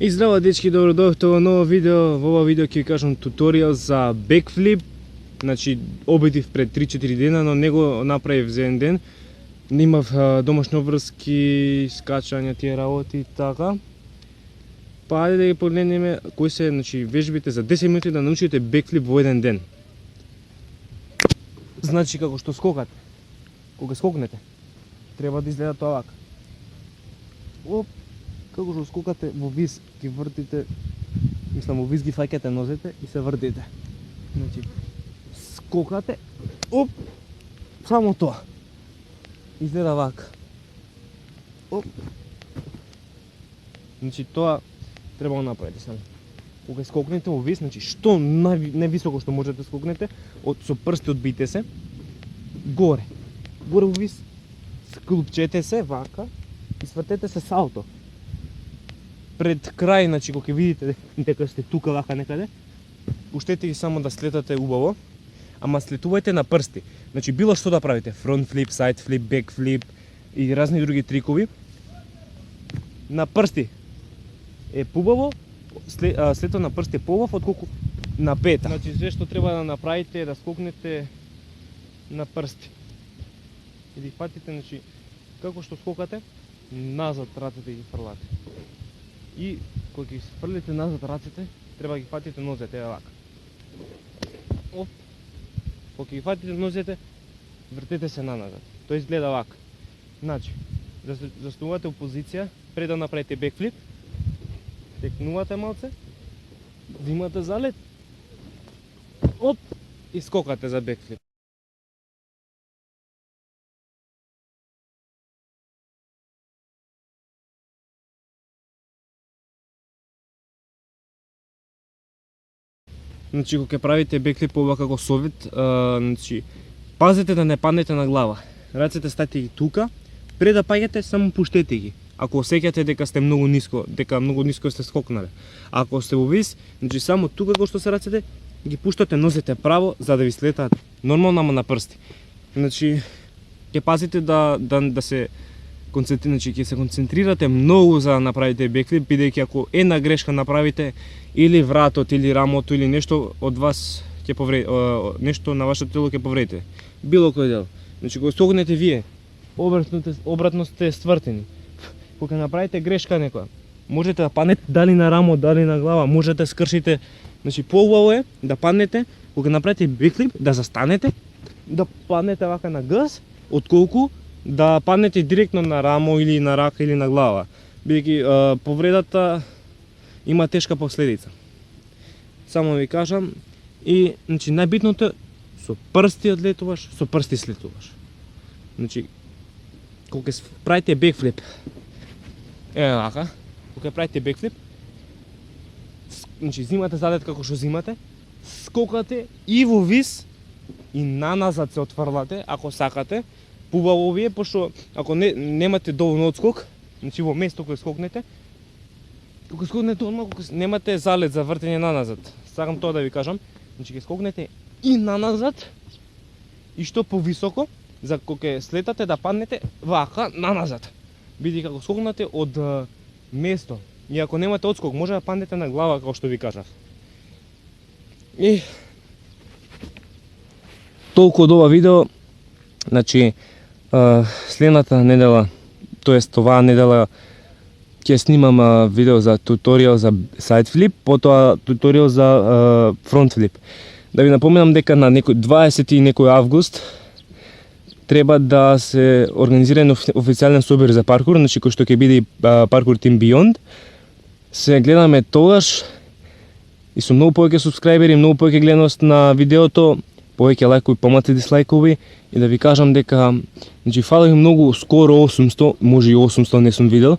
И здраво дечки, добро дојдовте во ново видео. Во ова видео ќе ви кажам туторијал за бекфлип. Значи, обидив пред 3-4 дена, но не го направив за еден ден. Имав домашни обврски, скачања, тие работи и така. Па ајде да ги погледнеме кои се, значи, вежбите за 10 минути да научите бекфлип во еден ден. Значи, како што скокате. Кога скокнете, треба да изгледа тоа вака. Оп, како што скокате во виз, ги вртите, мислам во виз ги фаќате нозете и се вртите. Значи, скокате, оп, само тоа. Изгледа вака. Оп. Значи, тоа треба да направите само. Кога скокнете во виз, значи, што највисоко што можете да скокнете, со прсти одбите се, горе. Горе во виз, склупчете се вака и свртете се салто. Пред крај, значи, кога ќе видите дека сте тука вака некаде, пуштете ги само да слетате убаво, ама слетувајте на прсти. Значи, било што да правите, фронт флип, сайд флип, бек флип и разни други трикови, на прсти е побаво, слетот на прсти е побав отколку на пета. Значи, све што треба да направите е да скокнете на прсти. И да ги фатите, значи, како што скокате, назад рацете ги фрлате. И кога ги фрлите назад рацете, треба да ги фатите нозете, е вака. Оп. Кога ги фатите нозете, вртете се наназад. Тоа изгледа вака. Значи, застанувате у позиција, пред да направите бекфлип, текнувате малце, взимате залет, оп, и скокате за бекфлип. Значи, кога ќе правите бекфлип ова како совет, значи, пазете да не паднете на глава. Рацете стајте ги тука, пред да паѓате само пуштете ги. Ако осеќате дека сте многу ниско сте скокнале. Ако сте во виз, значи само тука кога што се рацете, ги пуштате нозете право за да ви слетаат нормално, ама на прсти. Значи, ќе пазите да се значи, ќе се концентрирате многу за да направите бекфлип, бидејќи ако една грешка направите, или вратот, или рамото, или нешто од вас ќе повреди, нешто на вашето тело ќе повредите. Било кој дел. Значи, кога скокнете вие, обратно сте ствртени. Кога направите грешка некоја, можете да паднете дали на рамо, дали на глава, можете да скршите. Значи, поубаво е да паднете, кога направите бекфлип, да застанете, да паднете вака на газ, отколку да паднете директно на рамо или на рака или на глава. Бидејќи повредата има тешка последица. Само ви кажам, и значи најбитното со прсти одлетуваш, со прсти слетуваш. Значи, кога правите бекфлип, вака, кога правите бекфлип, значи зимате залет како што зимате, скокате и во виз и наназад се отфрлате, ако сакате. Побаво ви е, пошто ако немате доволно одскок, значи во место кога скокнете, одмah, кога немате залет за вртење наназад. Сакам тоа да ви кажам. Значи ќе скокнете и наназад, и што повисоко, за кога ќе слетате да паднете вака наназад. Бидејќи како скокнате од место, и ако немате одскок, може да паднете на глава, како што ви кажав. И толку од ова видео. Значи, следната недела, тоест оваа недела, ќе снимам видео за туторијал за сайд флип, потоа туторијал за фронт флип. Да ви напоменам дека на 20 и некој август треба да се организира официјален собир за паркур, значи кој што ќе биде Parkour Team Beyond. Се гледаме тогаш и со многу повеќе субскрајбери, многу повеќе гледаност на видеото, повеќе лајкови, помалку дислајкови, и да ви кажам дека, значи, фала ви многу, скоро 800, може и 800 не сум видел.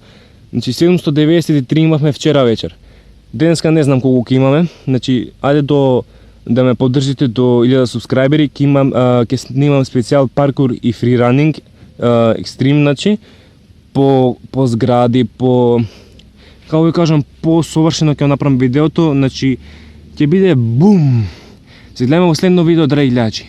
Значи 793 имавме вчера вечер. Денеска не знам колку ќе имаме. Значи, ајде да ме поддржите до 1000 субскрајбери, ќе снимам специјал паркур и фриранинг, екстрим, значи, по згради, како ви кажам, по совршено ќе направам видеото, значи, ќе биде бум! Се гледаме во следно видео, драги гледачи.